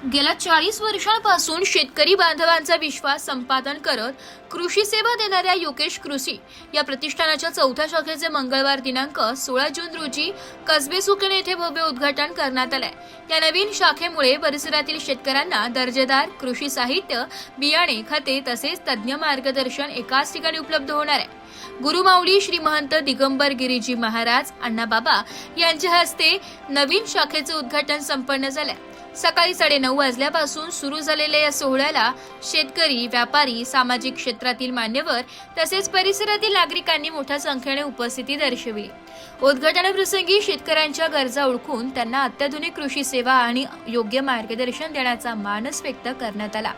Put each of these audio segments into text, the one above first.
गेल्या 40 वर्षांपासून शेतकरी बांधवांचा विश्वास संपादन करत कृषी सेवा देणाऱ्या योगेश कृषी या प्रतिष्ठानाच्या 4थ्या शाखेचे मंगळवार दिनांक 16 जून रोजी कसबे सुकणे येथे भव्य उद्घाटन करण्यात आले। या नवीन शाखेमुळे परिसरातील शेतकऱ्यांना दर्जेदार कृषी साहित्य, बियाणे, खते तसेच तज्ञ मार्गदर्शन एकाच ठिकाणी उपलब्ध होणार आहे। गुरुमाऊली श्री महंत दिगंबर गिरीजी महाराज अण्णाबाबा यांच्या हस्ते नवीन शाखेचे उद्घाटन संपन्न झाले। सकाळी 9:30 वाजल्यापासून सुरू झालेल्या या सोहळ्याला शेतकरी, व्यापारी, सामाजिक क्षेत्रातील मान्यवर तसेच परिसरातील नागरिकांनी मोठ्या संख्येने उपस्थिती दर्शविली। उद्घाटनाप्रसंगी शेतकऱ्यांच्या गरजा ओळखून त्यांना अत्याधुनिक कृषी सेवा आणि योग्य मार्गदर्शन देण्याचा मानस व्यक्त करण्यात आला।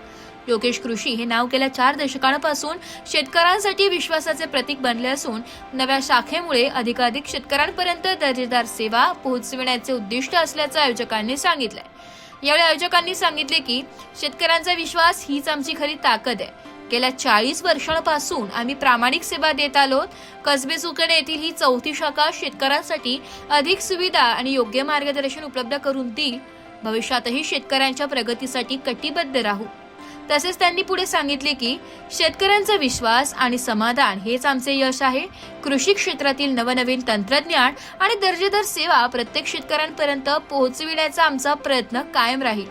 योगेश कृषी हे नाव गेल्या 4 दशकांपासून शेतकऱ्यांसाठी विश्वासाचे प्रतीक बनले असून नव्या शाखेमुळे अधिकाधिक शेतकऱ्यांपर्यंत दर्जेदार सेवा पोहोचविण्याचे उद्दिष्ट असल्याचं आयोजकांनी सांगितले। यावेळी आयोजकांनी सांगितले की शेतकऱ्यांचा विश्वास हीच आमची खरी ताकद आहे। गेल्या 40 वर्षांपासून आम्ही प्रामाणिक सेवा देत आलोत। कसबे सुकणे येथील ही 4थी शाखा शेतकऱ्यांसाठी अधिक सुविधा आणि योग्य मार्गदर्शन उपलब्ध करून देईल। भविष्यातही शेतकऱ्यांच्या प्रगतीसाठी कटिबद्ध राहू। तसेच त्यांनी पुढे सांगितले की शेतकऱ्यांचा विश्वास आणि समाधान हेच आमचे यश आहे। कृषी क्षेत्रातील नवनवीन तंत्रज्ञान आणि दर्जेदार सेवा प्रत्येक शेतकऱ्यांपर्यंत पोहोचविण्याचा आमचा प्रयत्न कायम राहील।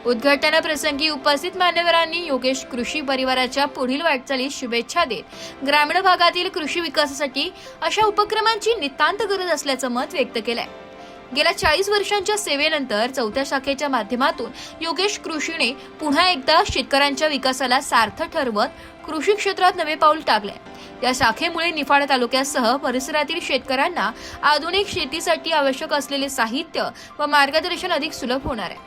उद्घाटनाप्रसंगी उपस्थित मान्यवरांनी योगेश कृषी परिवाराच्या पुढील वाटचालीस शुभेच्छा देत ग्रामीण भागातील कृषी विकासासाठी अशा उपक्रमांची नितांत गरज असल्याचं मत व्यक्त केलंय। गेल्या 40 वर्षांच्या सेवेनंतर 4थ्या शाखेच्या माध्यमातून योगेश कृषीने पुन्हा एकदा शेतकऱ्यांच्या विकासाला सार्थ ठरवत कृषी क्षेत्रात नवे पाऊल टाकले। या शाखेमुळे निफाड तालुक्यासह परिसरातील शेतकऱ्यांना आधुनिक शेतीसाठी आवश्यक असलेले साहित्य व मार्गदर्शन अधिक सुलभ होणार आहे।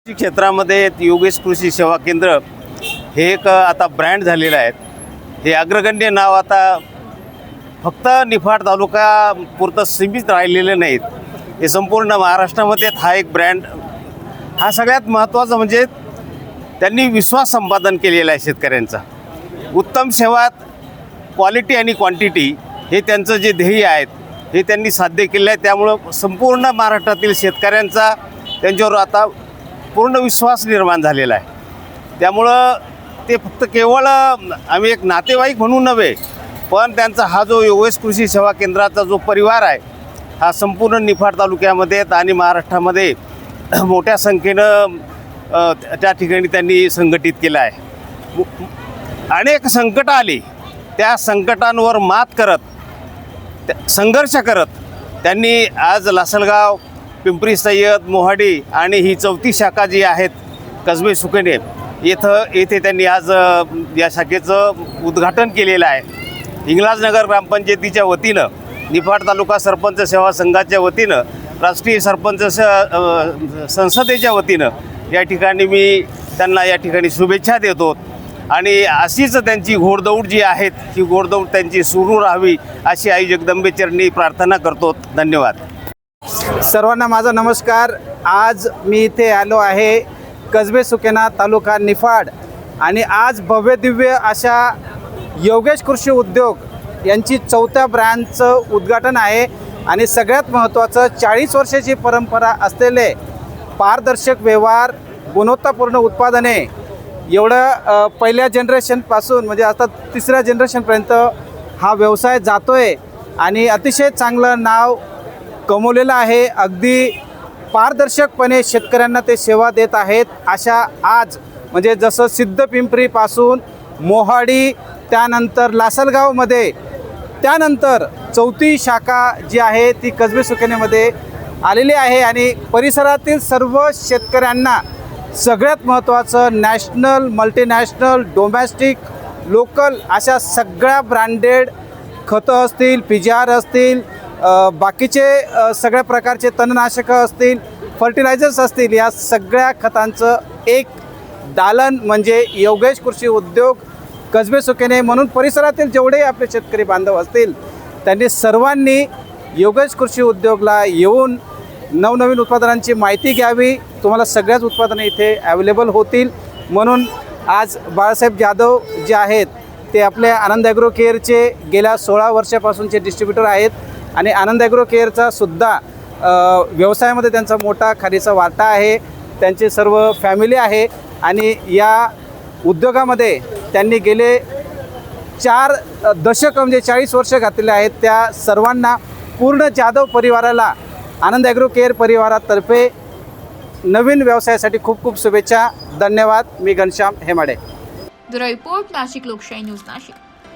कृषी क्षेत्रामध्ये योगेश कृषी सेवा केंद्र हे एक आता ब्रँड झालेलं आहे। हे अग्रगण्य नाव आता फक्त निफाड तालुका पुरतं सीमित राहिलेलं नाहीत, हे संपूर्ण महाराष्ट्रामध्ये हा एक ब्रँड। हा सगळ्यात महत्त्वाचा म्हणजे त्यांनी विश्वास संपादन केलेला आहे शेतकऱ्यांचा। उत्तम सेवा, क्वालिटी आणि क्वांटिटी हे त्यांचं जे ध्येय आहेत हे त्यांनी साध्य केलं आहे। त्यामुळं संपूर्ण महाराष्ट्रातील शेतकऱ्यांचा त्यांच्यावर आता पूर्ण विश्वास निर्माण झालेला आहे। त्यामुळं ते फक्त केवळ आम्ही एक नातेवाईक म्हणून नव्हे, पण त्यांचा हा जो योगेश कृषी सेवा केंद्राचा जो परिवार आहे हा संपूर्ण निफाड तालुक्यामध्ये आणि महाराष्ट्रामध्ये मोठ्या संख्येनं त्या ठिकाणी त्यांनी संघटित केलं आहे। अनेक संकटं आली, त्या संकटांवर मात करत, संघर्ष करत त्यांनी आज लासलगाव, पिंपरी सय्यद, मोहाडी आणि ही 4थी शाखा जी आहेत कसबे सुकणे येथे त्यांनी आज या शाखेचं उद्घाटन केलेलं आहे। हिंगलाजनगर ग्रामपंचायतीच्या वतीनं, निफाड तालुका सरपंच सेवा संघाच्या वतीनं, राष्ट्रीय सरपंच संसदेच्या वतीनं या ठिकाणी मी त्यांना या ठिकाणी शुभेच्छा देतो आणि अशीच त्यांची घोडदौड जी आहे ही घोडदौड त्यांची सुरू राहावी अशी आई जगदंबेचरणी प्रार्थना करतो। धन्यवाद। सर्वांना माझा नमस्कार। आज मी इथे आलो आहे कसबे सुकेना तालुका निफाड आणि आज भव्य दिव्य अशा योगेश कृषी उद्योग यांची 4थ्या ब्रँडचं उद्घाटन आहे आणि सगळ्यात महत्त्वाचं 40 वर्षाची परंपरा असलेले पारदर्शक व्यवहार, गुणवत्तापूर्ण उत्पादने एवढं पहिल्या जनरेशनपासून म्हणजे आता 3ऱ्या जनरेशनपर्यंत हा व्यवसाय जातो आहे आणि अतिशय चांगलं नाव कमवलेलं आहे। अगदी पारदर्शकपणे शेतकऱ्यांना ते सेवा देत आहेत। अशा आज म्हणजे जसं सिद्धपिंपरीपासून मोहाडी, त्यानंतर लासलगावमध्ये, त्यानंतर 4थी शाखा जी आहे ती कसबे सुकेनेमध्ये आलेली आहे आणि परिसरातील सर्व शेतकऱ्यांना सगळ्यात महत्त्वाचं नॅशनल, मल्टीनॅशनल, डोमेस्टिक, लोकल अशा सगळ्या ब्रँडेड खतं असतील, PGR असतील, बाकीचे सगळ्या प्रकारचे तणनाशकं असतील, फर्टिलायझर्स असतील, या सगळ्या खतांचं एक दालन म्हणजे योगेश कृषी उद्योग कसबे सुकेने। म्हणून परिसरातील जेवढे आपले शेतकरी बांधव असतील त्यांनी सर्वांनी योगेश कृषी उद्योगला येऊन नवनवीन उत्पादनांची माहिती घ्यावी। तुम्हाला सगळ्याच उत्पादने इथे अवेलेबल होतील। म्हणून आज बाळासाहेब जाधव जे आहेत ते आपले आनंद ॲग्रो केअरचे गेल्या 16 वर्षापासूनचे डिस्ट्रीब्युटर आहेत आणि आनंद ॲग्रो केअरचा सुद्धा व्यवसायामध्ये त्यांचा मोठा खारीचा वाटा आहे। त्यांची सर्व फॅमिली आहे आणि या उद्योगामध्ये त्यांनी गेले 4 दशक म्हणजे 40 वर्ष घातलेले आहेत. त्या सर्वांना पूर्ण जाधव परिवाराला आनंद ॲग्रो केअर परिवारातर्फे नवीन व्यवसायासाठी खूप खूप शुभेच्छा. धन्यवाद. मी घनश्याम हेमाडे. ब्युरो रिपोर्ट, नाशिक लोकशाही न्यूज, नाशिक.